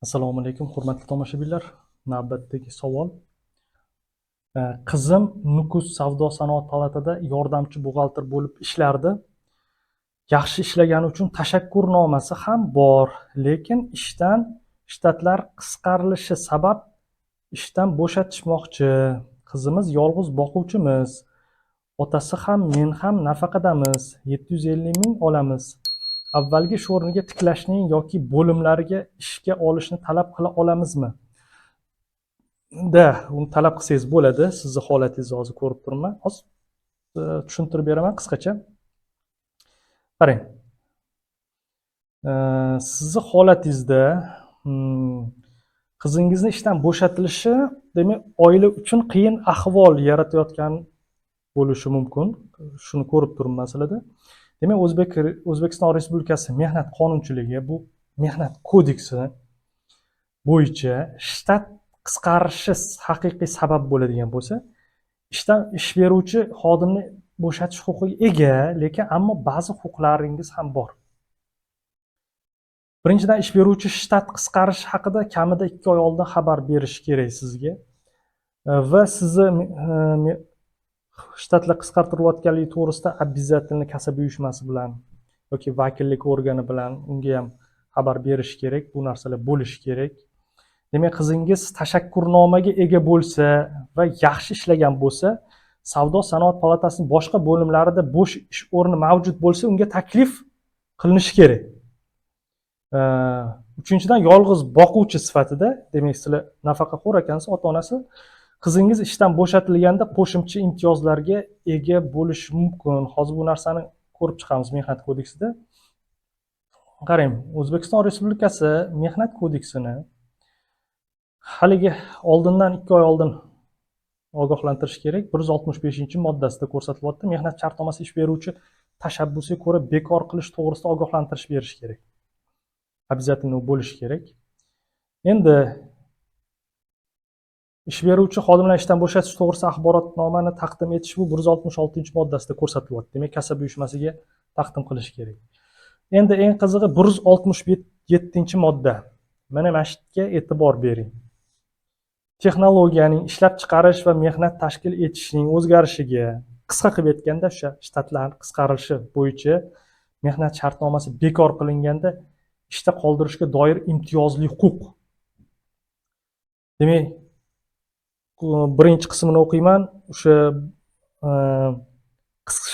Assalomu alaykum, hurmatli tomoshabinlar. Navbatdagi savol. Qizim Nukus savdo-sanoat palatida yordamchi buxgalter bo'lib ishlardi. Yaxshi ishlagani uchun tashakkurnomasi ham bor, lekin shtatlar qisqarilishi sabab ishdan bo'shatishmoqchi. Qizimiz yolg'iz boquvchimiz. Otasi ham, men ham nafaqadamiz. 750 ming olamiz. Avvalgi ish o'rniga tiklashning yoki bo'limlariga ishga olishni talab qila olamizmi? Uni talab qilsangiz bo'ladi. Sizni holatingizni hozir ko'rib turibman. Hozir tushuntirib beraman qisqacha. Qarang. Sizni holatingizda qizingizni ishdan bo'shatilishi, demak, oila uchun qiyin ahvol yaratayotgan bo'lishi mumkin. Shuni ko'rib turibman masalada. Demak, O'zbekiston Respublikasi Mehnat qonunchiligi, bu Mehnat kodeksi bo'yicha shtat qisqarishi haqiqiy sabab bo'ladigan bo'lsa, ishdan ish beruvchi xodimni bo'shatish huquqiga ega, lekin ammo ba'zi huquqlaringiz ham bor. Birinchidan, ish beruvchi shtat qisqarishi haqida kamida 2 oy oldin xabar berishi kerak sizga. Va sizni shtatlar qisqartirilayotganligi to'g'risida обязательно kasaba uyushmasi bilan yoki vakillik organi bilan unga ham xabar berish kerak. Bu narsalar bo'lishi kerak. Demak, qizingiz tashakkurnomaga ega bo'lsa va yaxshi ishlagan bo'lsa, Savdo-sanoat palatasining boshqa bo'limlarida bo'sh ish o'rni mavjud bo'lsa, unga taklif qilinishi kerak. Uchinchidan, yolg'iz boquvchi sifatida, demak, sizlar nafaqaxo'r ekansiz, ota-onasi, qizingiz ishdan bo'shatilganda qo'shimcha imtiyozlarga ega bo'lishi mumkin. Hozir bu narsani ko'rib chiqamiz Mehnat kodeksida. Qarang, O'zbekiston Respublikasi Mehnat kodeksini haligi oldindan 2 oy oldin ogohlantirish kerak. 165-moddasida ko'rsatilyapti. Mehnat shartnomasi ish beruvchi tashabbusiga ko'ra bekor qilish to'g'risida ogohlantirish berish kerak. Обязательно bo'lishi kerak. Endi ish beruvchi xodimlar ishdan bo'shatish to'g'risida axborotnomani taqdim etish bu 166-moddasida ko'rsatilyapti. Demak, kasaba uyushmasiga taqdim qilish kerak. Endi eng qizig'i 167-modda. Mana bu yerga e'tibor bering. Texnologiyaning ishlab chiqarish va mehnat tashkil etishning o'zgarishiga, qisqa qilib aytganda, o'sha shtatlar qisqarilishi bo'yicha mehnat shartnomasi bekor qilinganda ishda qoldirishga doir imtiyozli huquq. Demak, birinchi qismini o'qiyman. O'sha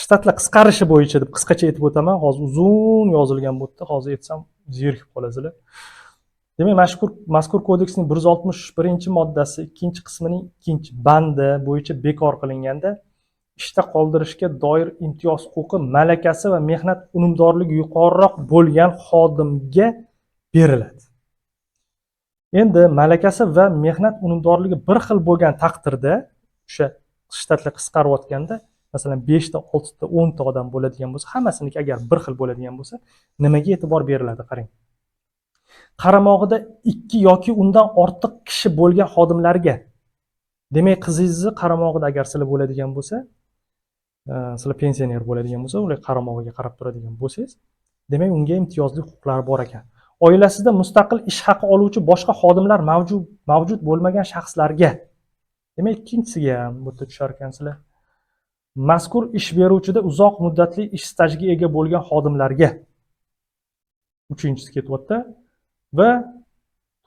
shtatlar qisqarishi bo'yicha deb qisqacha aytib o'taman. Hozir uzun yozilgan bo'ldi. Hozir aytsam zerikib qolasizlar. Demak, mazkur kodeksning 161-moddasi 2-qismining 2-bandi bo'yicha bekor qilinganda ishda qoldirishga doir imtiyoz huquqi malakasi va mehnat unumdorligi yuqoriroq bo'lgan xodimga beriladi. Endi malakasi va mehnat unumdorligi bir xil bo'lgan taqdirda, o'sha shtatlar qisqarayotganda, masalan 5 ta, 6 ta, 10 ta odam bo'ladigan bo'lsa, hammasiniki agar bir xil bo'ladigan bo'lsa, nimaga e'tibor beriladi? Qarang. Qaramog'ida 2 yoki undan ortiq kishi bo'lgan xodimlarga. Demak, qizingizni qaramog'ida agar sizlar bo'ladigan bo'lsa, sizlar pensioner bo'ladigan bo'lsa, ular qaramog'iga qarab turadigan bo'lsangiz, demak, unga imtiyozli huquqlar bor ekan. Oilasida mustaqil ish haqi oluvchi boshqa xodimlar mavjud bo'lmagan shaxslarga. Demak, ikkinchisiga ham bu yerda tushar ekansizlar. Mazkur ish beruvchida uzoq muddatli ish stajiga ega bo'lgan xodimlarga. Uchinchisi ketyapti. Va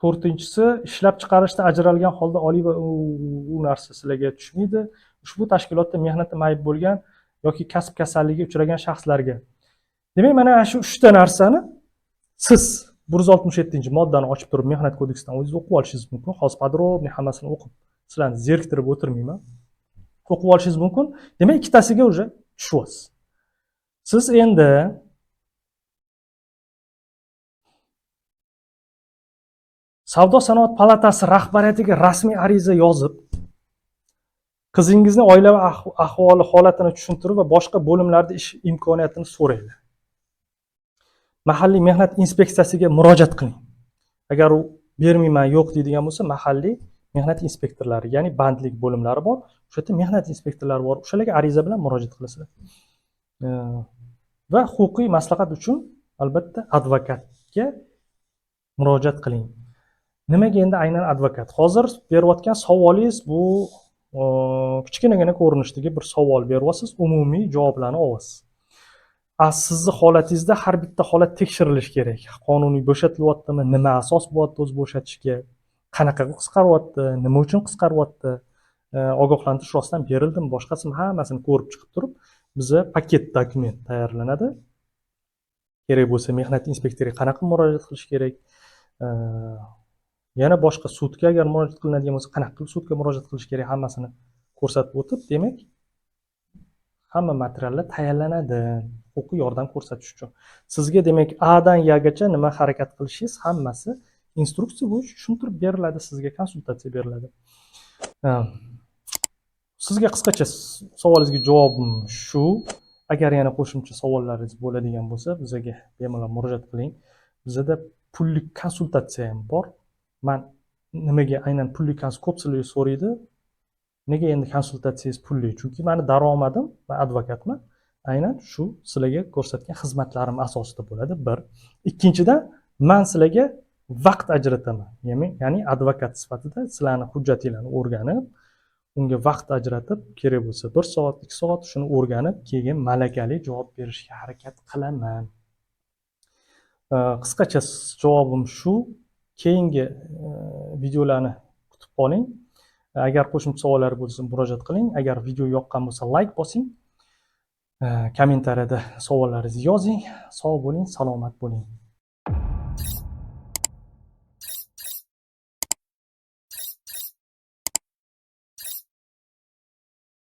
to'rtinchisi, ishlab chiqarishda ajralgan holda oliy va u narsa sizlarga tushmaydi. Ushbu tashkilotda mehnatda mayib bo'lgan yoki kasb kasalligiga uchragan shaxslarga. Demak, mana shu 3 ta narsani siz 167-moddani ochib turib Mehnat kodeksidan o'zingiz o'qib olishingiz mumkin. Hozir podrobniy hammasini o'qib, sizlarni zeriktirib o'tirmayman. O'qib olishingiz mumkin. Demak, ikkitasiga уже tushyapsiz. Siz endi Savdo-sanoat palatasi rahbariyatiga rasmiy ariza yozib, qizingizni oilaviy ahvoli holatini tushuntirib va boshqa bo'limlarda ish imkoniyatini so'ranglar. Mahalliy mehnat inspeksiyasiga murojaat qiling. Agar u bermayman, yo'q deydigan bo'lsa, mahalliy mehnat inspektorlari, ya'ni bandlik bo'limlari bor. O'sha yerda mehnat inspektorlari bor. O'shalarga ariza bilan murojaat qilasizlar. Va huquqiy maslahat uchun albatta advokatga murojaat qiling. Nimaga endi aynan advokat? Hozir berayotgan savolingiz bu kichkinagina ko'rinishdagi bir savol beryapsiz, umumiy javoblarni olyapsiz. Sizni holatingizda har bitta holat tekshirilishi kerak. Qonuniy bo'shatilyaptimi, nima asos bo'lyapti o'zi bo'shatishga, qanaqa qisqaryapti, nima uchun qisqaryapti, ogohlantirish rostdan berildimi, boshqasini hammasini ko'rib chiqib turib, biza paket dokument tayyorlanadi. Kerak bo'lsa mehnat inspektoriga qanaqa murojaat qilish kerak, yana boshqa sudga agar murojaat qilinadigan bo'lsa qanaqa qilib sudga murojaat qilish kerak, hammasini ko'rsatib o'tib, demak hamma materiallar tayyorlanadi huquqiy yordam ko'rsatish uchun. Sizga demak Adan Yagacha nima harakat qilishingiz hammasi instruksiya bo'yicha tushuntirib beriladi, sizga konsultatsiya beriladi. Sizga qisqacha savolingizga javobim shu. Agar yana qo'shimcha savollaringiz bo'ladigan bo'lsa, bizga bemalol murojaat qiling. Bizda pullik konsultatsiya ham bor. Men nimaga aynan pullik ko'pchilik so'raydi? Nega endi konsultatsiyangiz pulli? Chunki meni daromadim, men advokatman. Aynan shu sizlarga ko'rsatgan xizmatlarim asosida bo'ladi. Bir. Ikkinchidan, men sizlarga vaqt ajrataman. Ya'ni advokat sifatida sizlarning hujjatingizni o'rganib, unga vaqt ajratib, kerak bo'lsa 1 soat, 2 soat shuni o'rganib, keyin malakali javob berishga harakat qilaman. Qisqacha javobim shu. Keyingi videolarni kutib qoling. Agar qo'shimcha savollar bo'lsa, murojaat qiling. Agar video yoqqan bo'lsa, like bosing. Kommentariyada savollaringizni yozing. Sog' bo'ling, salomat bo'ling.